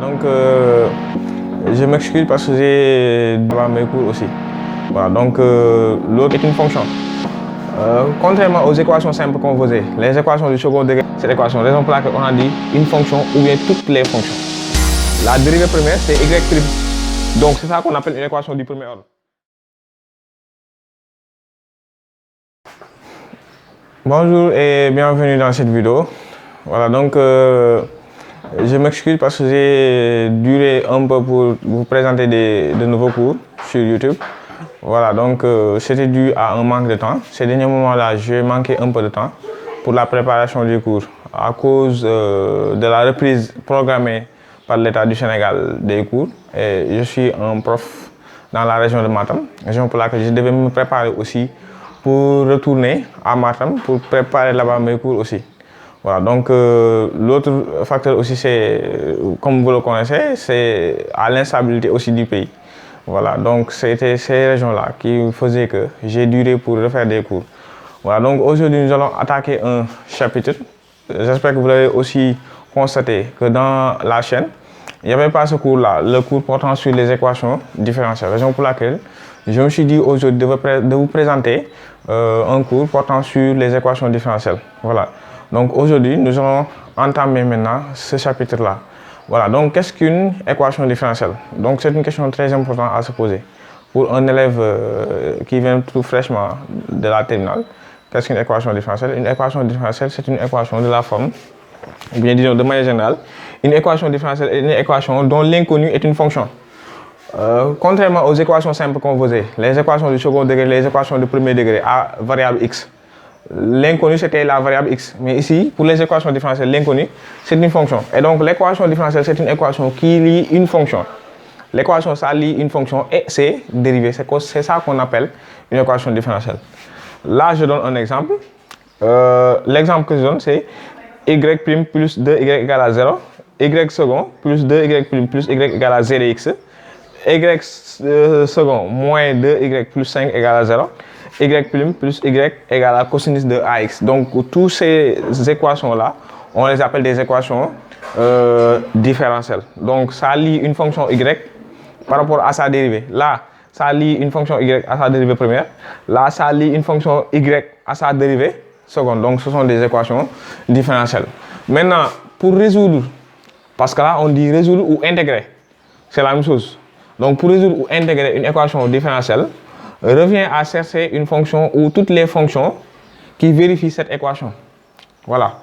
donc je m'excuse parce que j'ai dans mes cours aussi. Voilà, donc l'autre est une fonction. Contrairement aux équations simples qu'on faisait, les équations du second degré, c'est l'équation, raison pour laquelle on a dit une fonction ou bien toutes les fonctions. La dérivée première, c'est y'. Donc c'est ça qu'on appelle une équation du premier ordre. Bonjour et bienvenue dans cette vidéo. Voilà, donc je m'excuse parce que j'ai duré un peu pour vous présenter de nouveaux cours sur YouTube. Voilà, donc c'était dû à un manque de temps. Ces derniers moments-là, j'ai manqué un peu de temps pour la préparation du cours à cause de la reprise programmée par l'État du Sénégal des cours. Et je suis un prof dans la région de Matam, raison pour laquelle je devais me préparer aussi pour retourner à Matam pour préparer là-bas mes cours aussi. Voilà, donc l'autre facteur aussi, c'est, comme vous le connaissez, c'est à l'instabilité aussi du pays. Voilà, donc c'était ces régions-là qui faisaient que j'ai duré pour refaire des cours. Voilà, donc aujourd'hui nous allons attaquer un chapitre. J'espère que vous l'avez aussi constaté que dans la chaîne, il n'y avait pas ce cours-là, le cours portant sur les équations différentielles. Raison pour laquelle je me suis dit aujourd'hui de vous présenter un cours portant sur les équations différentielles. Voilà. Donc aujourd'hui, nous allons entamer maintenant ce chapitre-là. Voilà, donc qu'est-ce qu'une équation différentielle? Donc c'est une question très importante à se poser. Pour un élève qui vient tout fraîchement de la terminale, qu'est-ce qu'une équation différentielle? Une équation différentielle, c'est une équation de la forme, ou bien disons de manière générale, une équation différentielle est une équation dont l'inconnu est une fonction. Contrairement aux équations simples qu'on faisait, les équations du second degré, les équations du premier degré à variable x, l'inconnu c'était la variable x. Mais ici, pour les équations différentielles, l'inconnu c'est une fonction. Et donc l'équation différentielle c'est une équation qui lie une fonction. L'équation ça lie une fonction et ses dérivés. C'est ça qu'on appelle une équation différentielle. Là, je donne un exemple. L'exemple que je donne c'est y' plus 2y égale à 0, y second plus 2y plus y égale à 0x, y second moins 2y plus 5 égale à 0, y plus y égale à cosinus de ax. Donc toutes ces équations-là, on les appelle des équations différentielles. Donc ça lie une fonction y par rapport à sa dérivée. Là, ça lie une fonction y à sa dérivée première. Là, ça lie une fonction y à sa dérivée seconde. Donc ce sont des équations différentielles. Maintenant, pour résoudre, parce que là on dit résoudre ou intégrer, c'est la même chose. Donc pour résoudre ou intégrer une équation différentielle, revient à chercher une fonction ou toutes les fonctions qui vérifient cette équation. Voilà.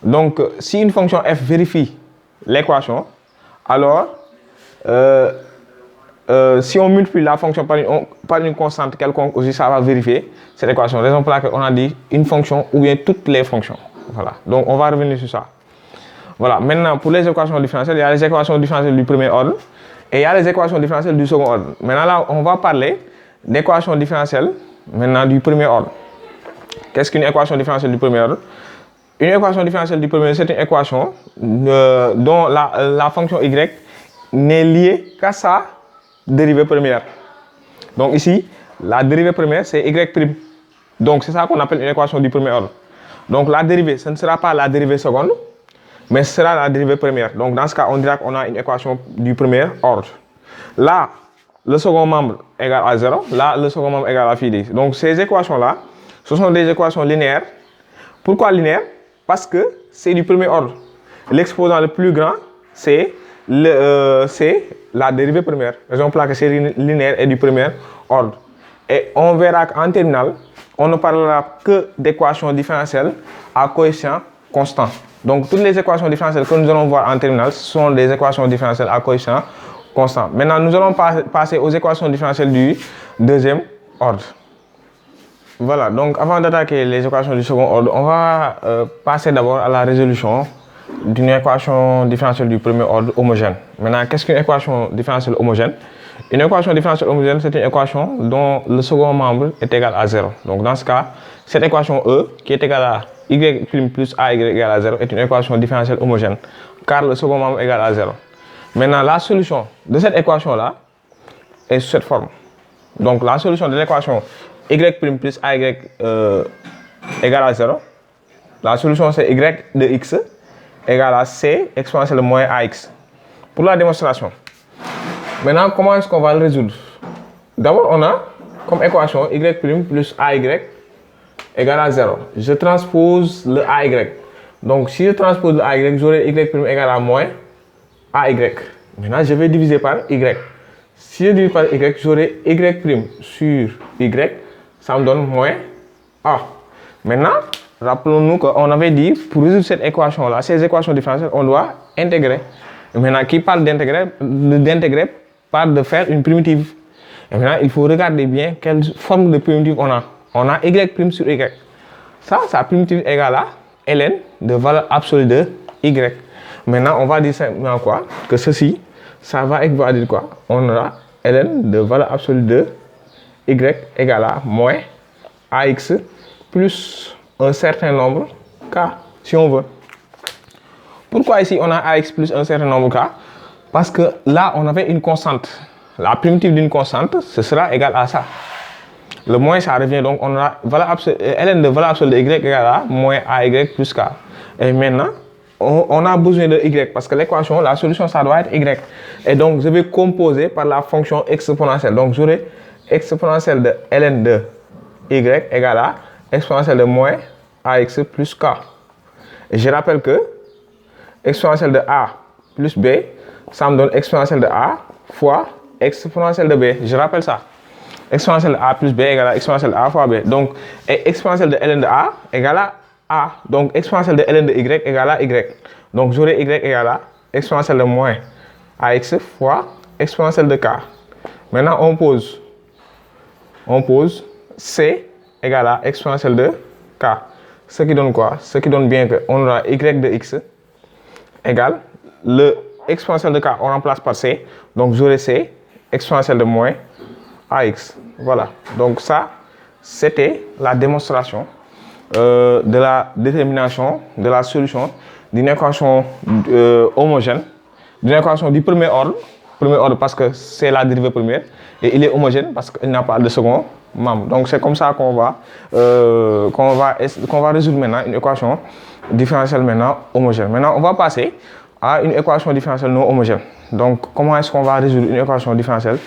Donc si une fonction f vérifie l'équation, alors si on multiplie la fonction par une constante quelconque aussi, ça va vérifier cette équation. Raison pour laquelle on a dit une fonction ou bien toutes les fonctions. Voilà. Donc on va revenir sur ça. Voilà. Maintenant, pour les équations différentielles, il y a les équations différentielles du premier ordre et il y a les équations différentielles du second ordre. Maintenant là, on va parler d'équations différentielles maintenant du premier ordre. Qu'est-ce qu'une équation différentielle du premier ordre? Une équation différentielle du premier ordre, c'est une équation dont la fonction y n'est liée qu'à sa dérivée première. Donc ici, la dérivée première, c'est y'. Donc c'est ça qu'on appelle une équation du premier ordre. Donc la dérivée, ce ne sera pas la dérivée seconde, mais ce sera la dérivée première. Donc dans ce cas, on dira qu'on a une équation du premier ordre. Là, le second membre égale à 0. Là, le second membre égale à phi d. Donc ces équations-là, ce sont des équations linéaires. Pourquoi linéaires? Parce que c'est du premier ordre. L'exposant le plus grand, c'est la dérivée première. Raison pour laquelle c'est linéaire et du premier ordre. Et on verra qu'en terminale, on ne parlera que d'équations différentielles à coefficient constant. Donc toutes les équations différentielles que nous allons voir en terminale, ce sont des équations différentielles à coefficient constant. Maintenant, nous allons passer aux équations différentielles du deuxième ordre. Voilà, donc avant d'attaquer les équations du second ordre, on va passer d'abord à la résolution d'une équation différentielle du premier ordre homogène. Maintenant, qu'est-ce qu'une équation différentielle homogène? Une équation différentielle homogène, c'est une équation dont le second membre est égal à 0. Donc dans ce cas, cette équation E, qui est égale à y' plus ay égale à 0, est une équation différentielle homogène, car le second membre est égal à 0. Maintenant, la solution de cette équation-là est sous cette forme. Donc la solution de l'équation y' plus ay égale à 0, la solution c'est y de x égale à c exponentielle de moins ax. pour la démonstration. Maintenant, comment est-ce qu'on va le résoudre? D'abord, on a comme équation y' plus AY égale à 0. Je transpose le AY. Donc, si je transpose le AY, j'aurai y' égale à moins AY. Maintenant, je vais diviser par Y. Si je divise par Y, j'aurai Y' sur Y. Ça me donne moins A. Maintenant, rappelons-nous qu'on avait dit, pour résoudre cette équation-là, ces équations différentielles, on doit intégrer. Et maintenant, qui parle d'intégrer parle de faire une primitive. Et maintenant, il faut regarder bien quelle forme de primitive on a. On a Y' sur Y. Ça, sa primitive égale à ln de valeur absolue de Y. Maintenant, on va dire simplement quoi? Que ceci, ça va équivaler quoi? On aura ln de valeur absolue de Y égale à moins AX plus un certain nombre K, si on veut. Pourquoi ici on a AX plus un certain nombre K? Parce que là, on avait une constante. La primitive d'une constante, ce sera égal à ça. Le moins, ça revient donc, on aura ln de valeur absolue de Y égale à moins AY plus K. Et maintenant, on a besoin de Y parce que l'équation, la solution, ça doit être Y. Et donc, je vais composer par la fonction exponentielle. Donc, j'aurai exponentielle de ln de Y égale à exponentielle de moins AX plus K. Et je rappelle que exponentielle de A plus B, ça me donne exponentielle de A fois exponentielle de B. Je rappelle ça. Exponentielle de A plus B égale à exponentielle de A fois B. Donc, exponentielle de ln de A égale à A. Donc, exponentielle de ln de Y égale à Y. Donc, j'aurai Y égale à exponentielle de moins AX fois exponentielle de K. Maintenant, on pose C égale à exponentielle de K. Ce qui donne quoi? Ce qui donne bien qu'on aura Y de X égale le exponentielle de K, on remplace par C. Donc, j'aurai C exponentielle de moins AX. Voilà. Donc, ça, c'était la démonstration de la détermination de la solution d'une équation homogène, d'une équation du premier ordre parce que c'est la dérivée première, et il est homogène parce qu'il n'a pas de second membre. Donc c'est comme ça qu'on va résoudre maintenant une équation différentielle maintenant homogène. Maintenant, on va passer à une équation différentielle non homogène. Donc, comment est-ce qu'on va résoudre une équation différentielle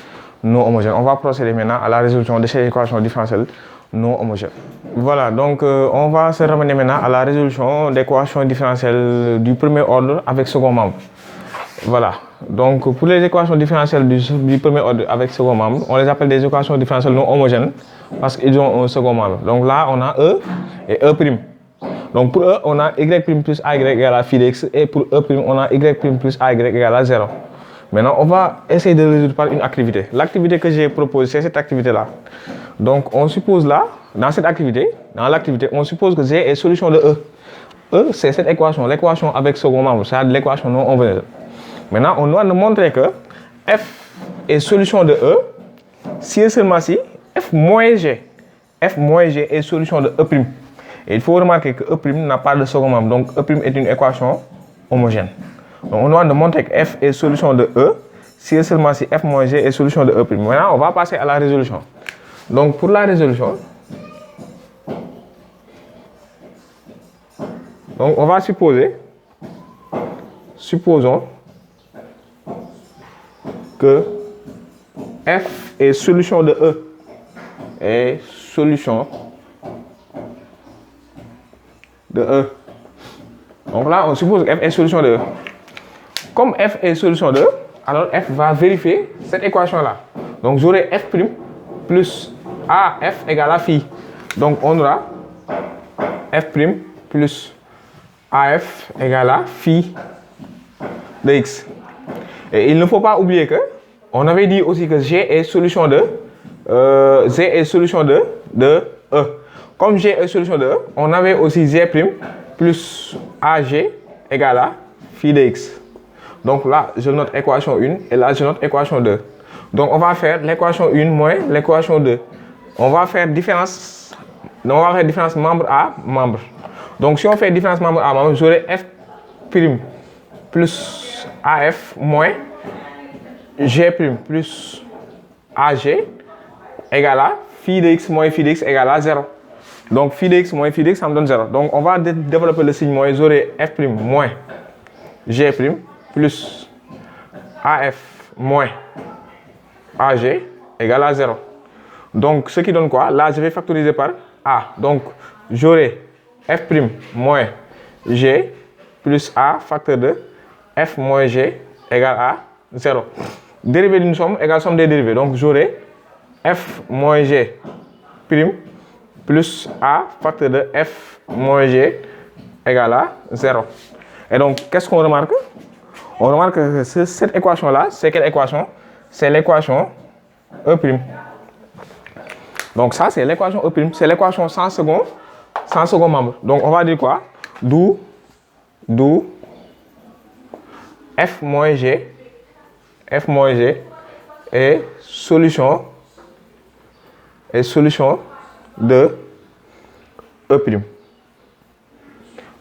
non homogène? On va procéder maintenant à la résolution de cette équation différentielle non homogène. Voilà, donc on va se ramener maintenant à la résolution d'équations différentielles du premier ordre avec second membre. Voilà, donc pour les équations différentielles du premier ordre avec second membre, on les appelle des équations différentielles non homogènes parce qu'ils ont un second membre. Donc là, on a E et E'. Donc pour E, on a Y' plus AY égale à phi de X, et pour E', on a Y' plus AY égale à 0. Maintenant, on va essayer de résoudre par une activité. L'activité que j'ai proposée, c'est cette activité-là. Donc, on suppose là, dans l'activité, on suppose que G est solution de E. E, c'est cette équation, l'équation avec second membre, c'est l'équation non homogène. Maintenant, on doit nous montrer que F est solution de E si et seulement si F moins G est solution de E'. Et il faut remarquer que E' n'a pas de second membre, donc E' est une équation homogène. Donc, on doit nous montrer que F est solution de E si et seulement si F moins G est solution de E'. Maintenant, on va passer à la résolution. Donc, pour la résolution, donc on va supposons que F est solution de E, est solution de E. Donc là, on suppose que F est solution de E. Comme F est solution de E, alors F va vérifier cette équation-là. Donc j'aurai F' plus AF égale à phi. Donc on aura F' plus AF égale à phi de X. Et il ne faut pas oublier que on avait dit aussi que G est solution de E. Comme G est solution de E, on avait aussi G' plus AG égale à phi de X. Donc là, je note équation 1 et là, je note équation 2. Donc on va faire l'équation 1 moins l'équation 2. On va faire différence membre à membre. Donc si on fait différence membre à membre, j'aurai F' plus AF moins G' plus AG égale à phi de X moins phi de X égale à 0. Donc phi de X moins phi de X, ça me donne 0. Donc on va développer le signe moins, j'aurai F' moins G' plus AF moins AG égale à 0. Donc, ce qui donne quoi? Là, je vais factoriser par A. Donc, j'aurai F' moins G plus A facteur de F moins G égale à 0. Dérivée d'une somme égale somme des dérivés. Donc, j'aurai F moins G prime plus A facteur de F moins G égale à 0. Et donc, qu'est-ce qu'on remarque? On remarque que cette équation-là, c'est quelle équation? C'est l'équation E'. Donc ça, c'est l'équation E'. C'est l'équation sans second membre. Donc on va dire quoi? D'où F moins G est solution de E'.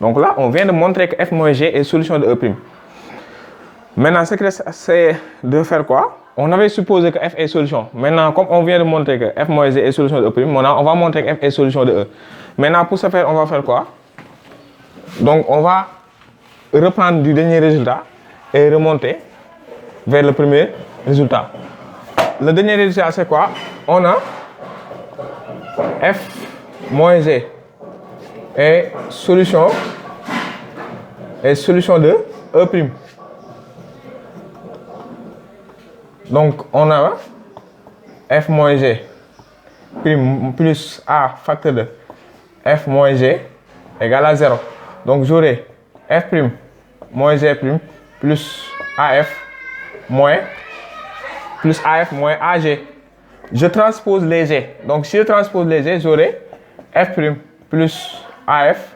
Donc là, on vient de montrer que F moins G est solution de E'. Maintenant, ce qu'il reste, c'est de faire quoi? On avait supposé que F est solution. Maintenant, comme on vient de montrer que F moins G est solution de E', maintenant, on va montrer que F est solution de E. Maintenant, pour ce faire, on va faire quoi? Donc, on va reprendre du dernier résultat et remonter vers le premier résultat. Le dernier résultat, c'est quoi? On a F moins G est solution de E'. Donc, on a F moins G prime plus A facteur de F moins G égale à 0. Donc, j'aurai F prime moins G prime plus AF moins AG. Je transpose les G. Donc, si je transpose les G, j'aurai F prime plus AF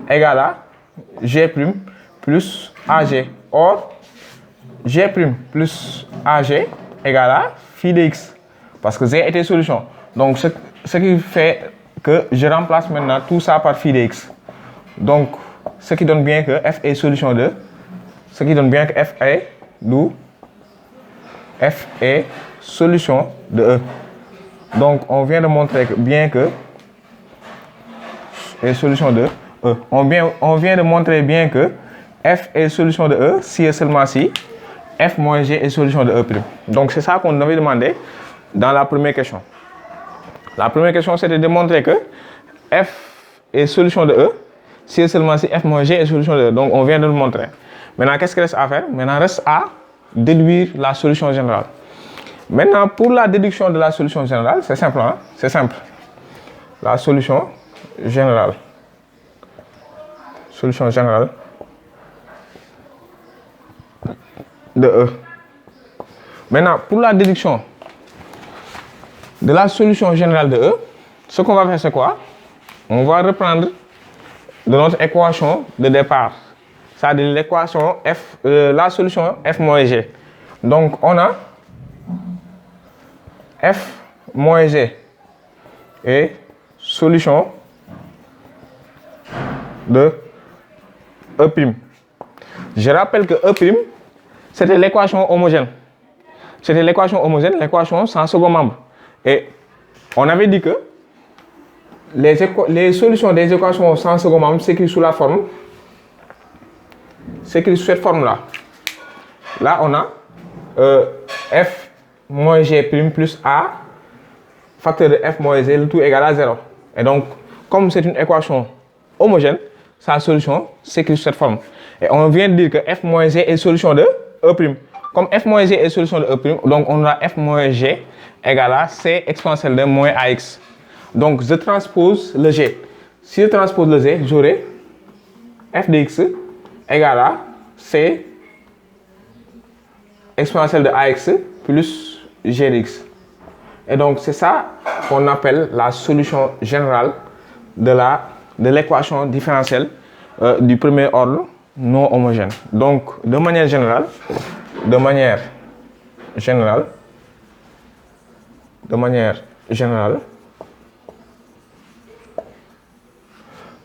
égale à G prime plus AG. Or, G prime plus AG égale à phi de x. Parce que G était solution. Donc, ce qui fait que je remplace maintenant tout ça par phi de x. Donc, ce qui donne bien que F est solution de... Ce qui donne bien que F est... D'où F est solution de E. Donc, on vient de montrer que bien que... est solution de E. On vient de montrer bien que F est solution de E si et seulement si F moins G est solution de E'. Donc, c'est ça qu'on avait demandé dans la première question. La première question, c'était de montrer que F est solution de E si et seulement si F moins G est solution de E. Donc, on vient de le montrer. Maintenant, qu'est-ce qu'il reste à faire? Maintenant, reste à déduire la solution générale. Maintenant, pour la déduction de la solution générale, c'est simple. Hein? C'est simple. La solution générale. Solution générale de E. Maintenant, pour la déduction de la solution générale de E, ce qu'on va faire, c'est quoi? On va reprendre de notre équation de départ. C'est-à-dire l'équation F, la solution F moins G. Donc, on a F moins G est solution de E'. Je rappelle que E', c'était l'équation homogène. C'était l'équation homogène, l'équation sans second membre. Et on avait dit que les solutions des équations sans second membre s'écrivent sous la forme, s'écrivent sous cette forme-là. Là, on a F moins G prime plus A facteur de F moins G, le tout égal à 0. Et donc, comme c'est une équation homogène, sa solution s'écrit sous cette forme. Et on vient de dire que F moins G est solution de E'. Comme F moins G est solution de E', donc on a F moins G égale à C exponentielle de moins AX. Donc je transpose le G. Si je transpose le G, j'aurai F de X égale à C exponentielle de AX plus G de X. Et donc c'est ça qu'on appelle la solution générale de l'équation différentielle du premier ordre non homogène. Donc de manière générale,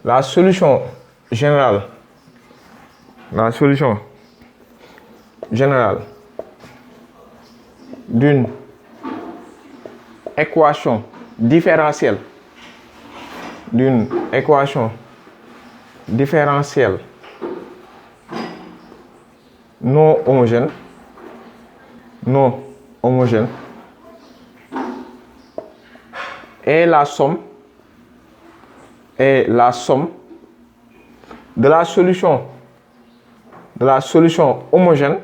la solution générale d'une équation différentielle non homogène non homogène est la somme de la solution homogène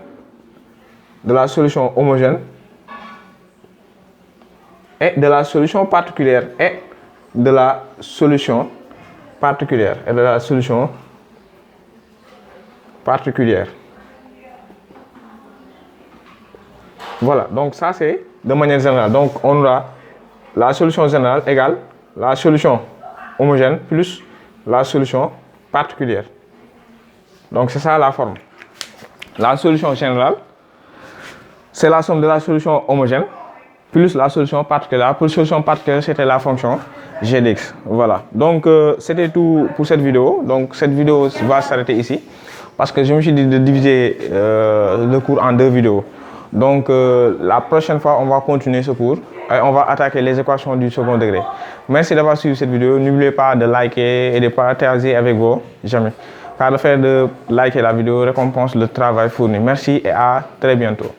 et de la solution particulière Voilà, donc ça c'est de manière générale. Donc on aura la solution générale égale la solution homogène plus la solution particulière. Donc c'est ça la forme. La solution générale, c'est la somme de la solution homogène plus la solution particulière. Pour la solution particulière, c'était la fonction g de x. Voilà. Donc c'était tout pour cette vidéo. Donc cette vidéo va s'arrêter ici parce que je me suis dit de diviser le cours en 2 vidéos. Donc la prochaine fois, on va continuer ce cours et on va attaquer les équations du second degré. Merci d'avoir suivi cette vidéo. N'oubliez pas de liker et de partager avec vos amis. Car le fait de liker la vidéo récompense le travail fourni. Merci et à très bientôt.